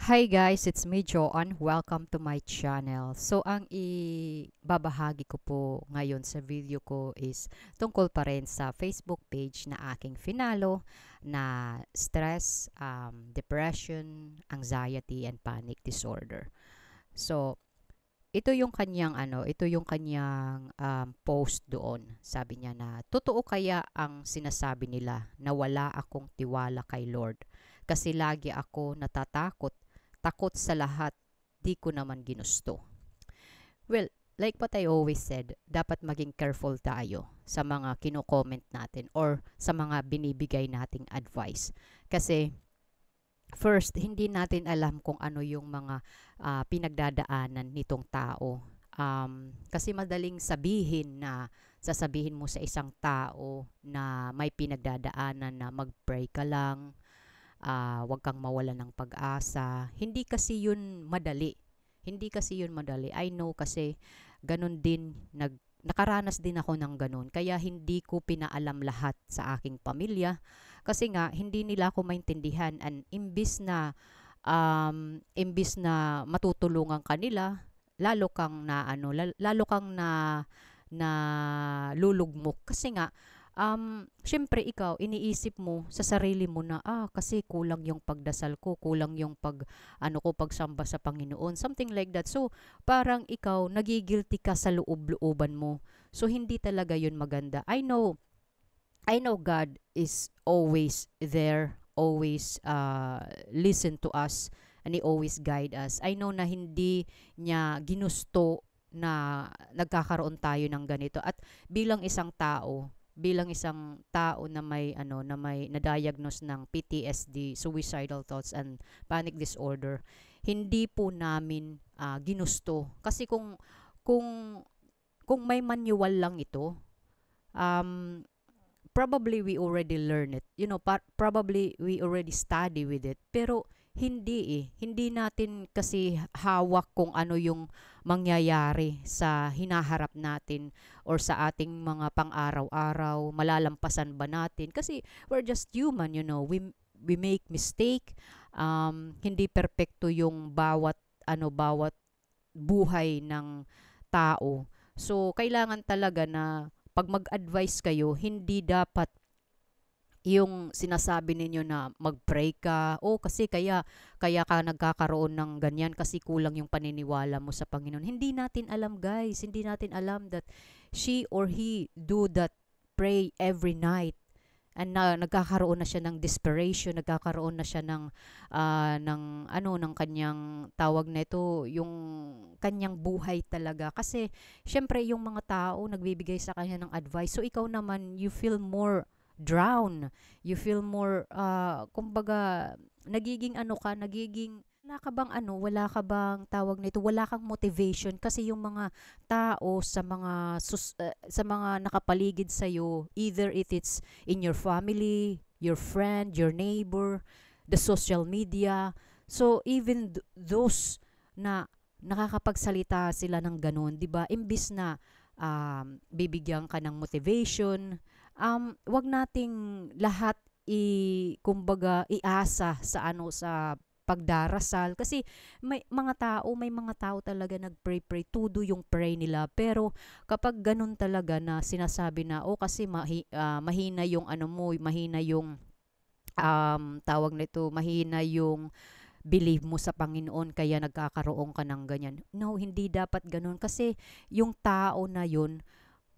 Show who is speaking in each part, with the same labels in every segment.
Speaker 1: Hi guys, it's me Joanne. Welcome to my channel. So ang ibabahagi ko po ngayon sa video ko is tungkol pa rin sa Facebook page na aking finalo na stress, depression, anxiety, and panic disorder. So ito yung kanyang post doon. Sabi niya na, totoo kaya ang sinasabi nila na wala akong tiwala kay Lord? Kasi lagi ako natatakot, takot sa lahat, di ko naman ginusto. Well, like what I always said, dapat maging careful tayo sa mga kino-comment natin or sa mga binibigay nating advice. Kasi first, hindi natin alam kung ano yung mga pinagdadaanan nitong tao. Kasi madaling sabihin na sasabihin mo sa isang tao na may pinagdadaanan na mag-pray ka lang, wag kang mawala ng pag-asa. Hindi kasi yun madali. Hindi kasi yun madali. I know kasi ganun din, nakaranas din ako ng ganun. Kaya hindi ko pinaalam lahat sa aking pamilya. Kasi nga, hindi nila ako maintindihan. And imbis na matutulungan kanila, lalo kang na lalo kang na lulugmok kasi nga syempre ikaw iniisip mo sa sarili mo na kasi kulang yung pagdasal ko, kulang yung pagsamba sa Panginoon, something like that. So parang ikaw nagigilty ka sa loob-looban mo. So hindi talaga yun maganda. I know God is always there, always listen to us, and He always guide us. I know na hindi niya ginusto na nagkakaroon tayo ng ganito. At bilang isang tao na may na-diagnose ng PTSD, suicidal thoughts and panic disorder, hindi po namin ginusto. Kasi kung kung may manual lang ito, um probably we already learn it. Probably we already study with it. Pero hindi eh. Hindi natin kasi hawak kung ano yung mangyayari sa hinaharap natin or sa ating mga pang-araw-araw. Malalampasan ba natin? Kasi we're just human, we make mistake. Hindi perpekto yung bawat buhay ng tao. So, kailangan talaga na pag mag-advise kayo, hindi dapat yung sinasabi ninyo na mag-pray ka, kasi kaya ka nagkakaroon ng ganyan kasi kulang yung paniniwala mo sa Panginoon. Hindi natin alam, guys. Hindi natin alam that she or he do that, pray every night, and nagkakaroon na siya ng desperation, nagkakaroon na siya ng kanyang tawag na ito, yung kanyang buhay talaga. Kasi syempre yung mga tao nagbibigay sa kanya ng advice, so ikaw naman you feel more drown, you feel more kumbaga nagiging wala ka bang tawag nito, wala kang motivation kasi yung mga tao sa mga nakapaligid sa iyo, either it's in your family, your friend, your neighbor, the social media. So even those na nakakapagsalita sila ng ganun, 'di ba? Imbis na bibigyan ka ng motivation, wag nating lahat kumbaga iasa sa pagdarasal. Kasi may mga tao talaga nagpray-pray, tudo yung pray nila, pero kapag ganun talaga na sinasabi na kasi mahina yung mahina yung tawag nito, mahina yung believe mo sa Panginoon kaya nagkakaroon ka ng ganyan. No, hindi dapat ganun kasi yung tao na yun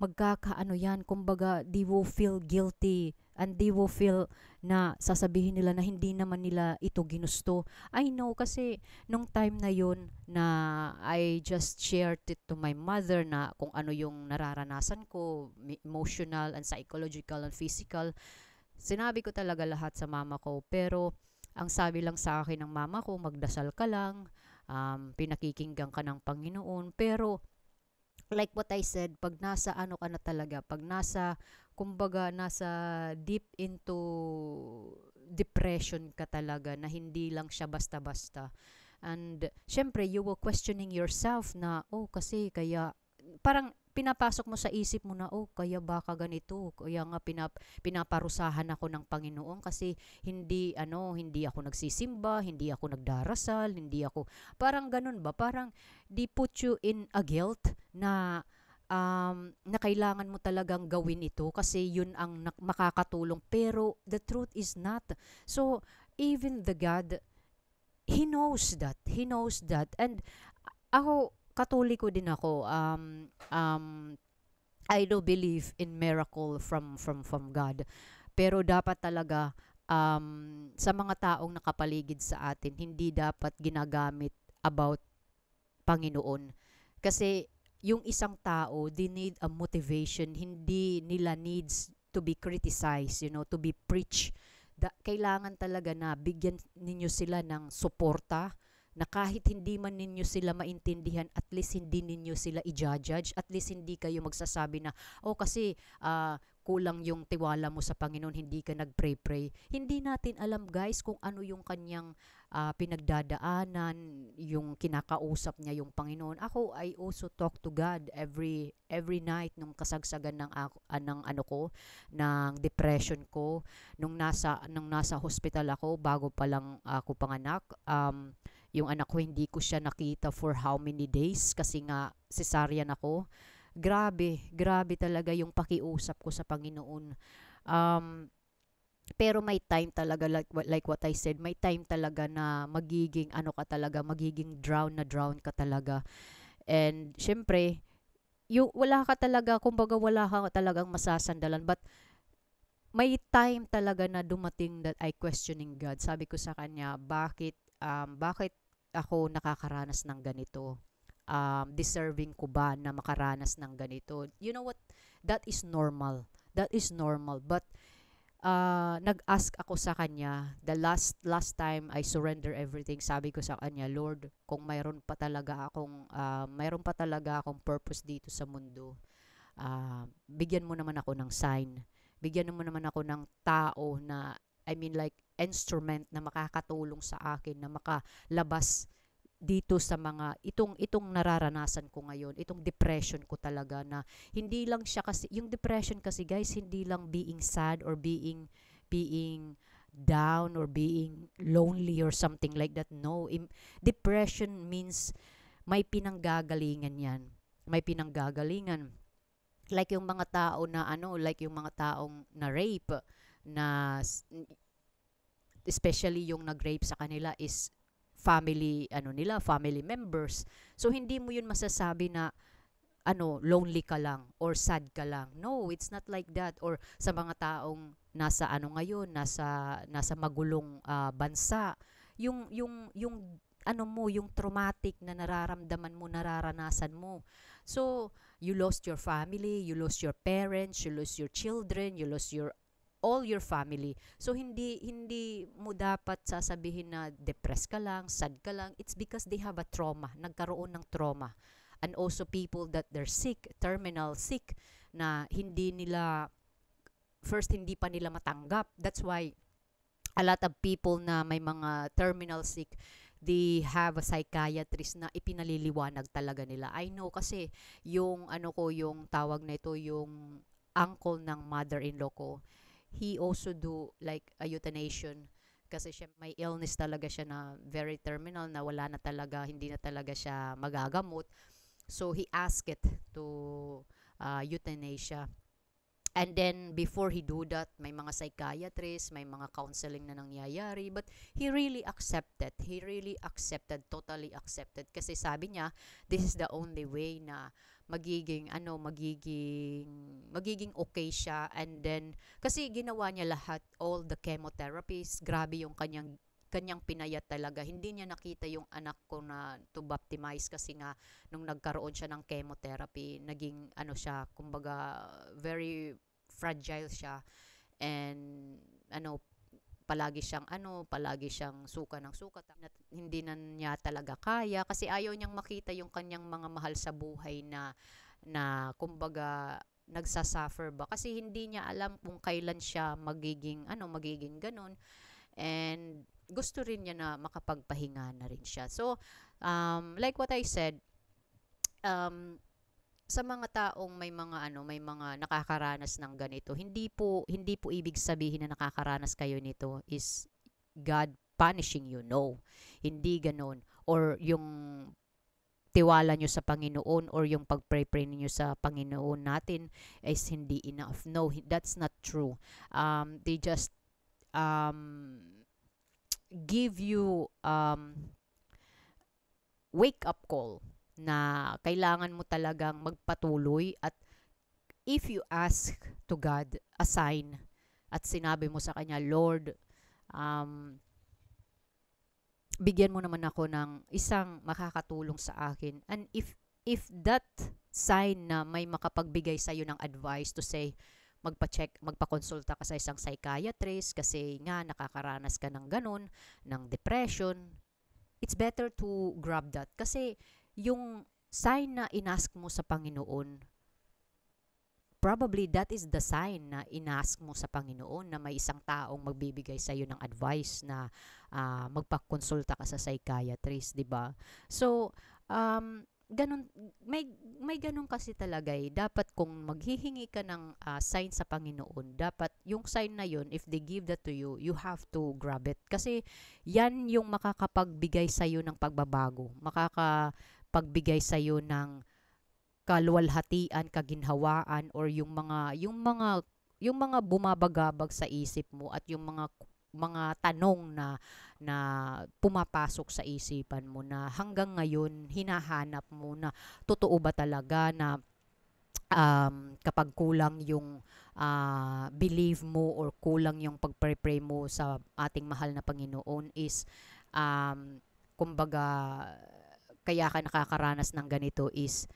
Speaker 1: magkakaano yan, kumbaga they will feel guilty and they will feel na sasabihin nila na hindi naman nila ito ginusto. I know kasi nung time na yun na I just shared it to my mother na kung ano yung nararanasan ko, emotional and psychological and physical. Sinabi ko talaga lahat sa mama ko, pero ang sabi lang sa akin ng mama ko, magdasal ka lang, pinakikinggan ka ng Panginoon. Pero like what I said, pag nasa ka na talaga, pag nasa deep into depression ka talaga, na hindi lang siya basta-basta. And syempre, you will questioning yourself na, kasi kaya, parang pinapasok mo sa isip mo na, oh, kaya baka ganito, kaya nga pinaparusahan ako ng Panginoon kasi hindi ako nagsisimba, hindi ako nagdarasal, hindi ako, parang ganun ba, parang they put you in a guilt na kailangan mo talagang gawin ito kasi yun ang makakatulong, pero the truth is not. So even the God, He knows that. And ako, Katoliko din ako. I do believe in miracle from God. Pero dapat talaga, sa mga taong nakapaligid sa atin, hindi dapat ginagamit about Panginoon. Kasi yung isang tao, they need a motivation. Hindi nila needs to be criticized, to be preached. Kailangan talaga na bigyan ninyo sila ng suporta, na kahit hindi man ninyo sila maintindihan, at least hindi ninyo sila i-judge, at least hindi kayo magsasabi na, oh, kasi kulang yung tiwala mo sa Panginoon, hindi ka nag-pray-pray. Hindi natin alam, guys, kung ano yung kanyang pinagdadaanan, yung kinakausap niya yung Panginoon. Ako, I also talk to God every night nung kasagsagan ng ano ko, ng depression ko, nung nasa hospital ako bago pa lang ako panganak. Yung anak ko, hindi ko siya nakita for how many days kasi nga cesarean ako. Grabe talaga yung pakiusap ko sa Panginoon. Pero may time talaga, like what I said, may time talaga na magiging ano ka talaga, magiging drown ka talaga. And syempre, wala ka talaga, kumbaga wala ka talagang masasandalan, but may time talaga na dumating that I questioning God. Sabi ko sa kanya, bakit ako nakakaranas ng ganito? Deserving ko ba na makaranas ng ganito? You know what? That is normal. That is normal. But nag-ask ako sa kanya, the last time I surrender everything, sabi ko sa kanya, Lord, kung mayroon pa talaga akong purpose dito sa mundo, bigyan mo naman ako ng sign. Bigyan mo naman ako ng tao na, I mean like, instrument na makakatulong sa akin na makalabas dito sa mga itong nararanasan ko ngayon, itong depression ko talaga, na hindi lang siya kasi, yung depression kasi, guys, hindi lang being sad or being down or being lonely or something like that. No, depression means may pinanggagalingan yan. May pinanggagalingan. Like yung mga tao na like yung mga taong na rape, na especially yung nag-rape sa kanila is family members. So hindi mo yun masasabi na lonely ka lang or sad ka lang. No, it's not like that. Or sa mga taong nasa ngayon, nasa magulong bansa, yung traumatic na nararamdaman mo, nararanasan mo. So you lost your family, you lost your parents, you lost your children, you lost all your family. So hindi mo dapat sasabihin na depressed ka lang, sad ka lang. It's because they have a trauma, nagkaroon ng trauma. And also people that they're sick, terminal sick, na hindi pa nila matanggap. That's why a lot of people na may mga terminal sick, they have a psychiatrist na ipinaliliwanag talaga nila. I know kasi yung yung tawag na ito, yung uncle ng mother-in-law ko, he also do like a euthanasia kasi siya may illness talaga siya na very terminal, na wala na talaga, hindi na talaga siya magagamot. So he asked it to euthanasia. And then before he do that, may mga psychiatrist, may mga counseling na nangyayari, but he really accepted, totally accepted, kasi sabi niya, this is the only way na magiging okay siya. And then kasi ginawa niya lahat, all the chemotherapies, grabe yung kanyang pinayat talaga. Hindi niya nakita yung anak ko na to baptize kasi nga nung nagkaroon siya ng chemotherapy, naging siya, kumbaga very fragile siya, and palagi siyang suka ng suka. Hindi na niya talaga kaya kasi ayaw niyang makita yung kanyang mga mahal sa buhay na kumbaga nagsasuffer ba, kasi hindi niya alam kung kailan siya magiging ganun. And gusto rin niya na makapagpahinga na rin siya. So like what I said, sa mga taong may mga nakakaranas ng ganito, hindi po ibig sabihin na nakakaranas kayo nito is God punishing you. No. Hindi ganoon. Or yung tiwala nyo sa Panginoon or yung pag-pray niyo sa Panginoon natin is hindi enough. No, that's not true. They just um, give you wake up call na kailangan mo talagang magpatuloy, at if you ask to God a sign at sinabi mo sa Kanya, Lord, um, bigyan mo naman ako ng isang makakatulong sa akin. And if that sign na may makapagbigay sa iyo ng advice to say, magpakonsulta ka sa isang psychiatrist kasi nga nakakaranas ka ng ganun, ng depression, it's better to grab that. Kasi yung sign na inask mo sa Panginoon, probably that is the sign na inask mo sa Panginoon na may isang taong magbibigay sa iyo ng advice na magpakonsulta ka sa psychiatrist, 'di ba? So, ganun, may ganun kasi talaga eh. Dapat kung maghihingi ka ng sign sa Panginoon, dapat yung sign na yun, if they give that to you, you have to grab it. Kasi yan yung makakapagbigay sa iyo ng pagbabago, makakapagbigay sa iyo ng kaluwalhatian, kaginhawaan, or yung mga bumabagabag sa isip mo, at yung mga tanong na pumapasok sa isipan mo na hanggang ngayon hinahanap mo na totoo ba talaga na kapag kulang yung believe mo or kulang yung pagpray mo sa ating mahal na Panginoon is kumbaga kaya ka nakakaranas ng ganito is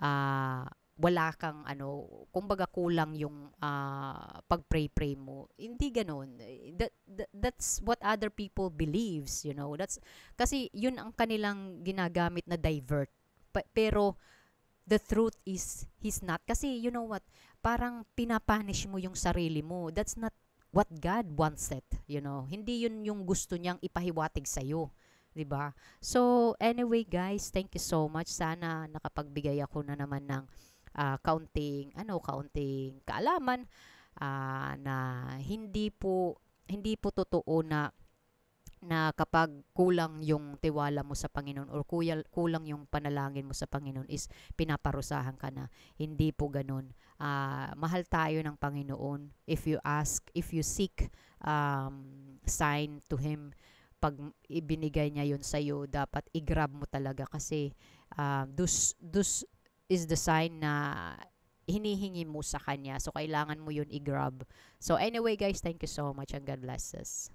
Speaker 1: uh, wala kang kumbaga kulang yung pag-pray mo. Hindi ganoon. That's what other people believes, That's kasi yun ang kanilang ginagamit na divert. Pero the truth is he's not, kasi you know what? Parang pinapanish mo yung sarili mo. That's not what God wants it, Hindi yun yung gusto niyang ipahiwatig sa iyo. 'Di ba? So, anyway guys, thank you so much. Sana nakapagbigay ako na naman ng kaunting kaalaman na hindi po totoo na kapag kulang yung tiwala mo sa Panginoon or kulang yung panalangin mo sa Panginoon is pinaparusahan ka na. Hindi po ganun. Mahal tayo ng Panginoon. If you seek sign to Him, pag ibinigay niya yun sa'yo, dapat i-grab mo talaga kasi dus is the sign na hinihingi mo sa Kanya. So, kailangan mo yun i-grab. So, anyway guys, thank you so much and God bless us.